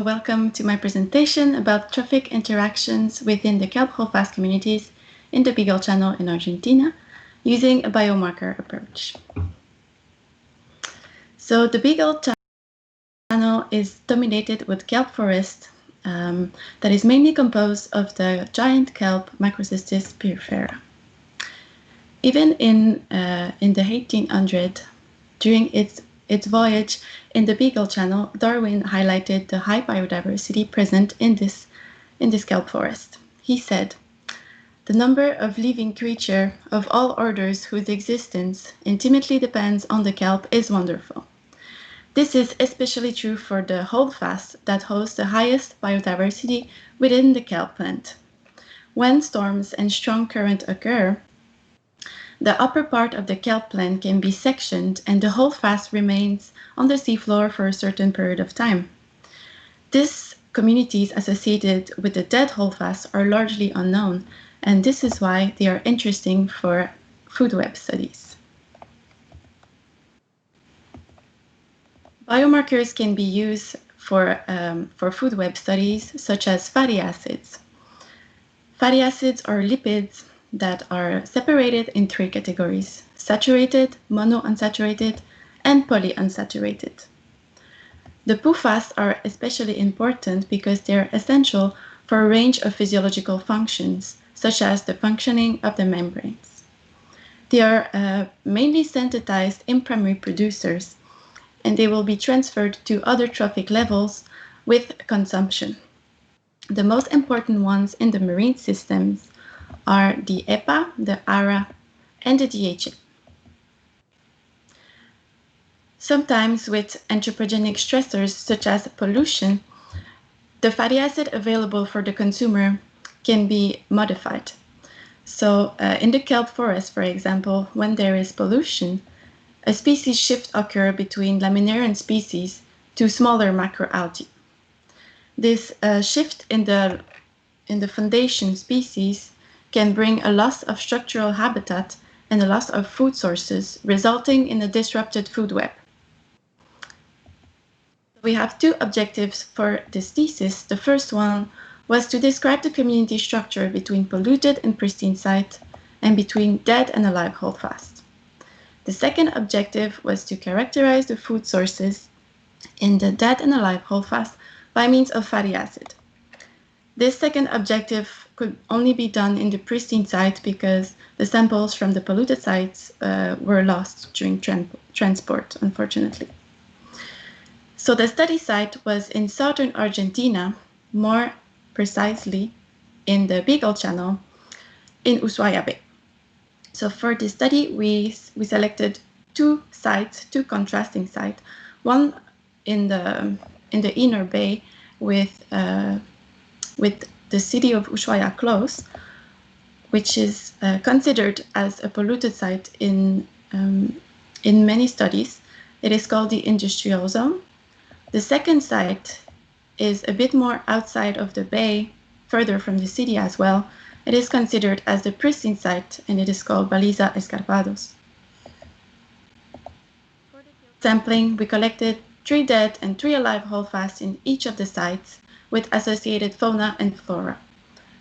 Welcome to my presentation about trophic interactions within the kelp holdfast communities in the Beagle Channel in Argentina using a biomarker approach. So the Beagle Channel is dominated with kelp forest that is mainly composed of the giant kelp Macrocystis pyrifera. Even in the 1800s, during its voyage in the Beagle Channel, Darwin highlighted the high biodiversity present in this kelp forest. He said, "The number of living creatures of all orders whose existence intimately depends on the kelp is wonderful. This is especially true for the holdfasts that host the highest biodiversity within the kelp plant. When storms and strong currents occur, the upper part of the kelp plant can be sectioned and the holdfast remains on the seafloor for a certain period of time. These communities associated with the dead holdfasts are largely unknown, and this is why they are interesting for food web studies. Biomarkers can be used for food web studies, such as fatty acids. Fatty acids are lipids that are separated in three categories: saturated, monounsaturated, and polyunsaturated. The holdfasts are especially important because they are essential for a range of physiological functions, such as the functioning of the membranes. They are mainly synthesized in primary producers, and they will be transferred to other trophic levels with consumption. The most important ones in the marine systems are the EPA, the ARA, and the DHA. Sometimes with anthropogenic stressors such as pollution, the fatty acid available for the consumer can be modified. So in the kelp forest, for example, when there is pollution, a species shift occurs between laminaria species to smaller macroalgae. This shift in the foundation species can bring a loss of structural habitat and a loss of food sources, resulting in a disrupted food web. We have two objectives for this thesis. The first one was to describe the community structure between polluted and pristine sites and between dead and alive holdfasts. The second objective was to characterize the food sources in the dead and alive holdfast by means of fatty acid. This second objective could only be done in the pristine site because the samples from the polluted sites were lost during transport, unfortunately. So the study site was in Southern Argentina, more precisely in the Beagle Channel in Ushuaia Bay. So for this study, we selected two sites, two contrasting sites, one in the inner bay with the city of Ushuaia close, which is considered as a polluted site in many studies. It is called the industrial zone. The second site is a bit more outside of the bay, further from the city as well. It is considered as the pristine site, and it is called Baliza Escarpados. For the sampling, we collected 3 dead and 3 alive holdfasts in each of the sites with associated fauna and flora.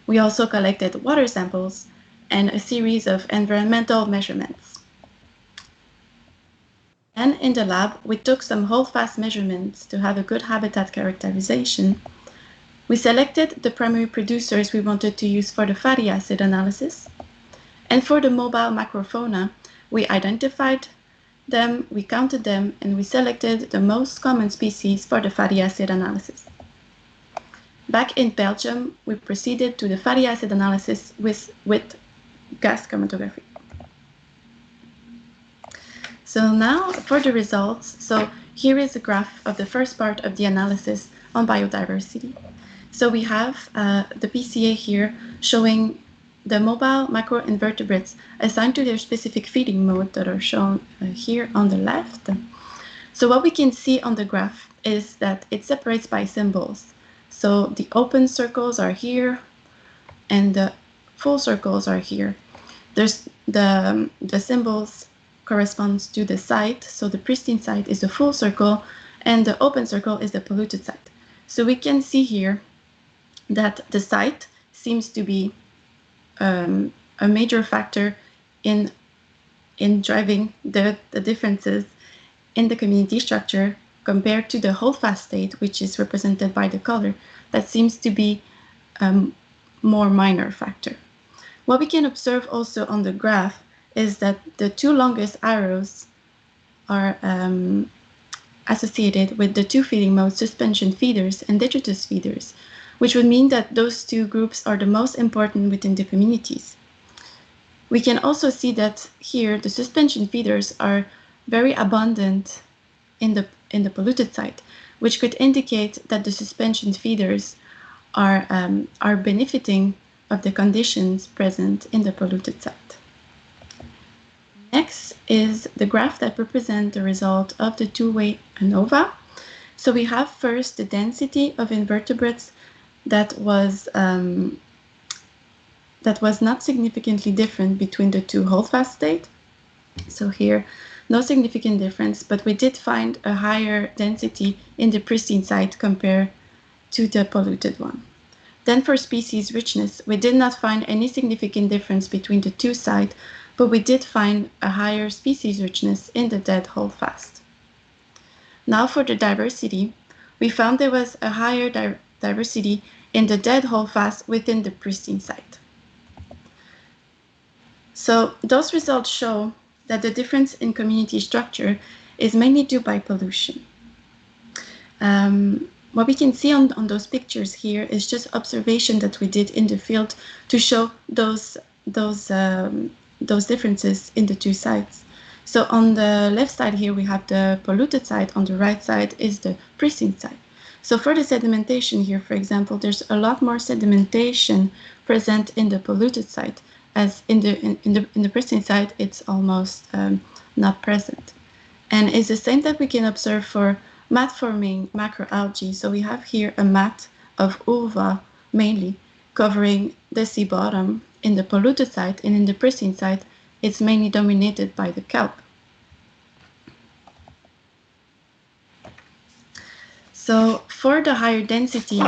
We also collected water samples and a series of environmental measurements. And in the lab, we took some holdfast measurements to have a good habitat characterization. We selected the primary producers we wanted to use for the fatty acid analysis. And for the mobile macrofauna, we identified them, we counted them, and we selected the most common species for the fatty acid analysis. Back in Belgium, we proceeded to the fatty acid analysis with gas chromatography. So now for the results. So here is a graph of the first part of the analysis on biodiversity. So we have the PCA here showing the mobile macroinvertebrates assigned to their specific feeding mode that are shown here on the left. So what we can see on the graph is that it separates by symbols. So the open circles are here and the full circles are here. There's the symbols corresponds to the site. So the pristine site is the full circle and the open circle is the polluted site. So we can see here that the site seems to be a major factor in driving the differences in the community structure compared to the holdfast state, which is represented by the color. That seems to be a more minor factor. What we can observe also on the graph is that the two longest arrows are associated with the two feeding modes, suspension feeders and detritus feeders, which would mean that those two groups are the most important within the communities. We can also see that here the suspension feeders are very abundant in the polluted site, which could indicate that the suspension feeders are benefiting of the conditions present in the polluted site. Next is the graph that represents the result of the two-way ANOVA. So we have first the density of invertebrates that was not significantly different between the two holdfast states. So here, no significant difference, but we did find a higher density in the pristine site compared to the polluted one. Then for species richness, we did not find any significant difference between the two sites, but we did find a higher species richness in the dead holdfast. Now for the diversity, we found there was a higher diversity in the dead holdfast within the pristine site. So those results show that the difference in community structure is mainly due by pollution. What we can see on those pictures here is just observation that we did in the field to show those differences in the two sites. So on the left side here, we have the polluted site. On the right side is the pristine site. So for the sedimentation here, for example, there's a lot more sedimentation present in the polluted site, as in the pristine site, it's almost not present. And it's the same that we can observe for mat-forming macroalgae. So we have here a mat of ulva, mainly, covering the sea bottom in the polluted site, and in the pristine site, it's mainly dominated by the kelp. So for the higher density,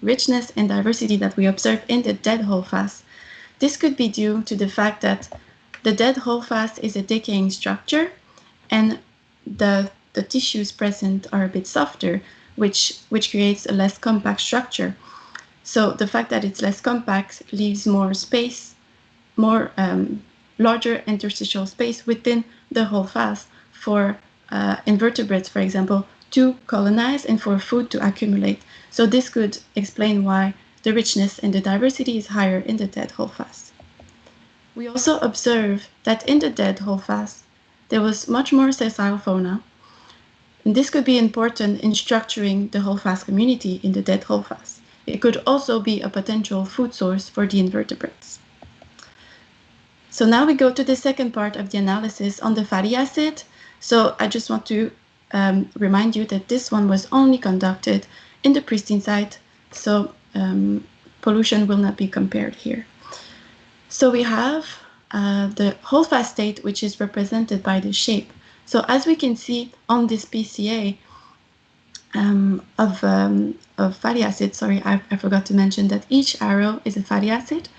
richness and diversity that we observe in the dead holdfast, this could be due to the fact that the dead holdfast is a decaying structure, and the tissues present are a bit softer, which creates a less compact structure. So the fact that it's less compact leaves more space, more larger interstitial space within the holdfast for invertebrates, for example, to colonize and for food to accumulate. So this could explain why the richness and the diversity is higher in the dead holdfast. We also observe that in the dead holdfast, there was much more sessile fauna. And this could be important in structuring the holdfast community in the dead holdfast. It could also be a potential food source for the invertebrates. So now we go to the second part of the analysis on the fatty acid. So I just want to remind you that this one was only conducted in the pristine site, so pollution will not be compared here. So we have the holdfast state, which is represented by the shape. So as we can see on this PCA of fatty acid, sorry, I forgot to mention that each arrow is a fatty acid,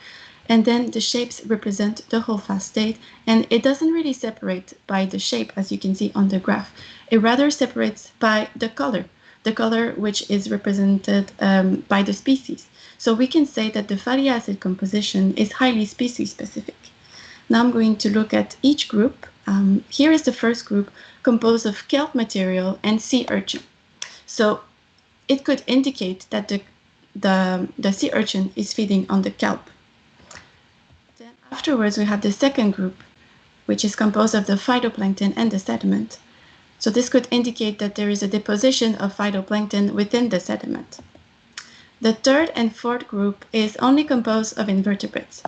and then the shapes represent the holdfast state, and it doesn't really separate by the shape, as you can see on the graph. It rather separates by the color which is represented by the species. So we can say that the fatty acid composition is highly species specific. Now I'm going to look at each group. Here is the first group, composed of kelp material and sea urchin. So it could indicate that the sea urchin is feeding on the kelp. Then afterwards we have the second group, which is composed of the phytoplankton and the sediment. So this could indicate that there is a deposition of phytoplankton within the sediment. The third and fourth group is only composed of invertebrates.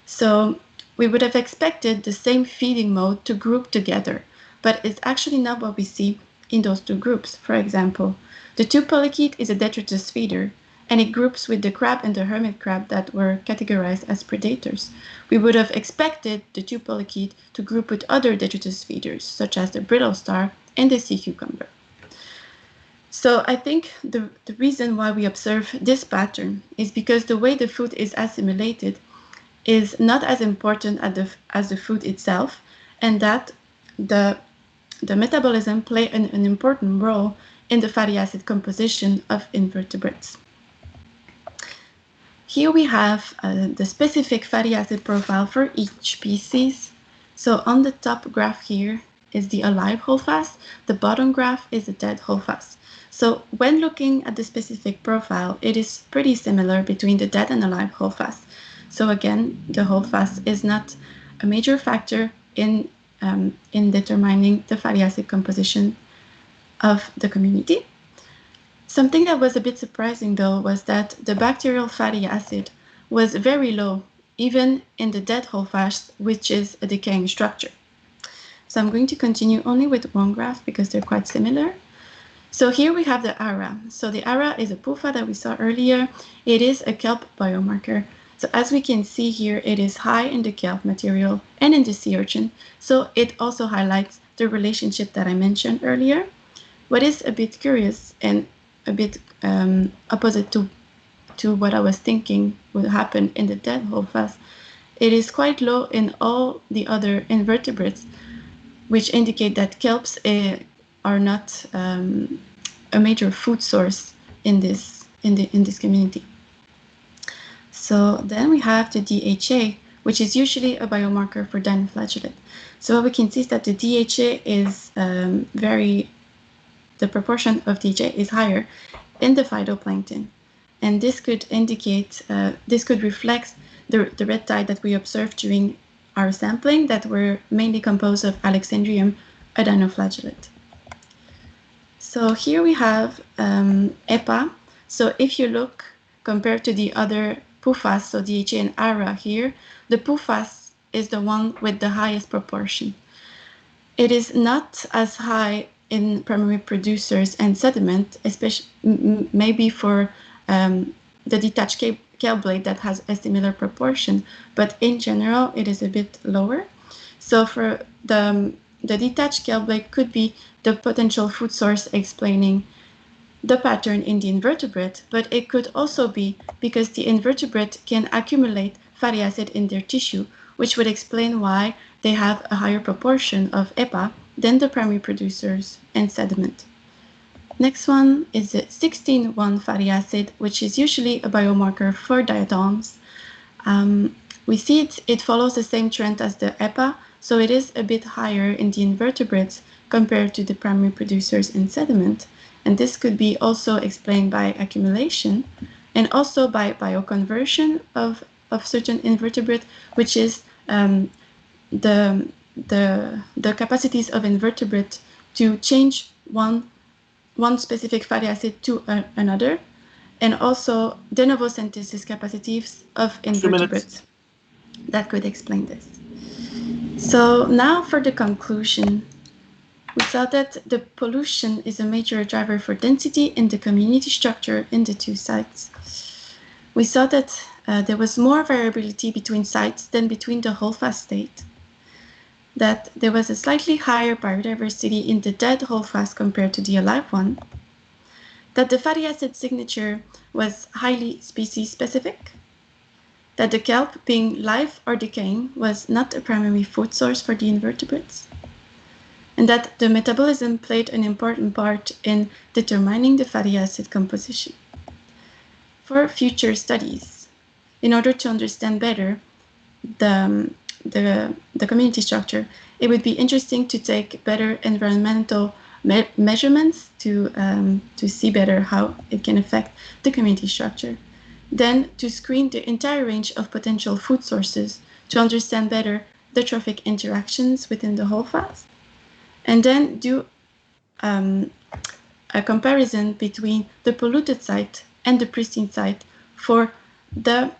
So we would have expected the same feeding mode to group together, but it's actually not what we see in those two groups. For example, the two polychaete is a detritus feeder, and it groups with the crab and the hermit crab that were categorized as predators. We would have expected the two polychaete to group with other detritus feeders, such as the brittle star and the sea cucumber. So I think the reason why we observe this pattern is because the way the food is assimilated is not as important as the food itself, and that the metabolism play an important role in the fatty acid composition of invertebrates. Here we have the specific fatty acid profile for each species. So on the top graph here is the alive holdfast. The bottom graph is the dead holdfast. So when looking at the specific profile, it is pretty similar between the dead and alive holdfast. So again, the holdfast is not a major factor in determining the fatty acid composition of the community. Something that was a bit surprising, though, was that the bacterial fatty acid was very low, even in the dead holdfast, which is a decaying structure. So I'm going to continue only with one graph because they're quite similar. So here we have the ARA. So the ARA is a PUFA that we saw earlier. It is a kelp biomarker. So as we can see here, it is high in the kelp material and in the sea urchin. So it also highlights the relationship that I mentioned earlier. What is a bit curious and a bit opposite to what I was thinking would happen in the dead holdfast, it is quite low in all the other invertebrates, which indicate that kelps are not a major food source in this community. So then we have the DHA, which is usually a biomarker for dinoflagellate. So what we can see is that the DHA is the proportion of DHA is higher in the phytoplankton. And this could indicate, this could reflect the red tide that we observed during our sampling that were mainly composed of Alexandrium, a dinoflagellate. So here we have EPA. So if you look compared to the other PUFAs, so DHA and ARA here, the PUFAs is the one with the highest proportion. It is not as high in primary producers and sediment, especially maybe for the detached kelp blade that has a similar proportion, but in general it is a bit lower. So for the detached kelp blade could be the potential food source explaining the pattern in the invertebrate, but it could also be because the invertebrate can accumulate fatty acid in their tissue, which would explain why they have a higher proportion of EPA than the primary producers and sediment. Next one is the 16-1 fatty acid, which is usually a biomarker for diatoms. We see it follows the same trend as the EPA, so it is a bit higher in the invertebrates compared to the primary producers and sediment. And this could be also explained by accumulation and also by bioconversion of certain invertebrate, which is the capacities of invertebrate to change one specific fatty acid to another, and also de novo synthesis capacities of invertebrates. That could explain this. So now for the conclusion, we saw that the pollution is a major driver for density in the community structure in the two sites. We saw that there was more variability between sites than between the holdfast state, that there was a slightly higher biodiversity in the dead holdfast compared to the alive one, that the fatty acid signature was highly species specific, that the kelp being live or decaying was not a primary food source for the invertebrates, and that the metabolism played an important part in determining the fatty acid composition. For future studies, in order to understand better the community structure, it would be interesting to take better environmental measurements to see better how it can affect the community structure. Then to screen the entire range of potential food sources to understand better the trophic interactions within the holdfast, and then do a comparison between the polluted site and the pristine site for the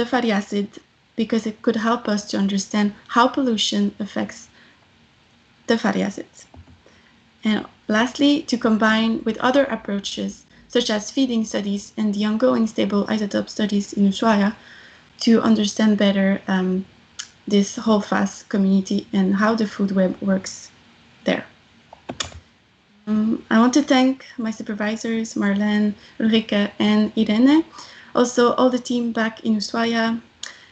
fatty acid, because it could help us to understand how pollution affects the fatty acids. And lastly, to combine with other approaches, such as feeding studies and the ongoing stable isotope studies in Ushuaia, to understand better this holdfast community and how the food web works there. I want to thank my supervisors, Marlene, Ulrike, and Irene. Also, all the team back in Ushuaia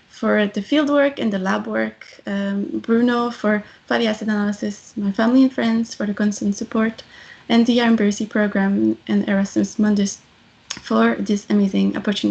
for the fieldwork and the lab work. Bruno for fatty acid analysis, my family and friends for the constant support, and the IMBRSea program and Erasmus Mundus for this amazing opportunity.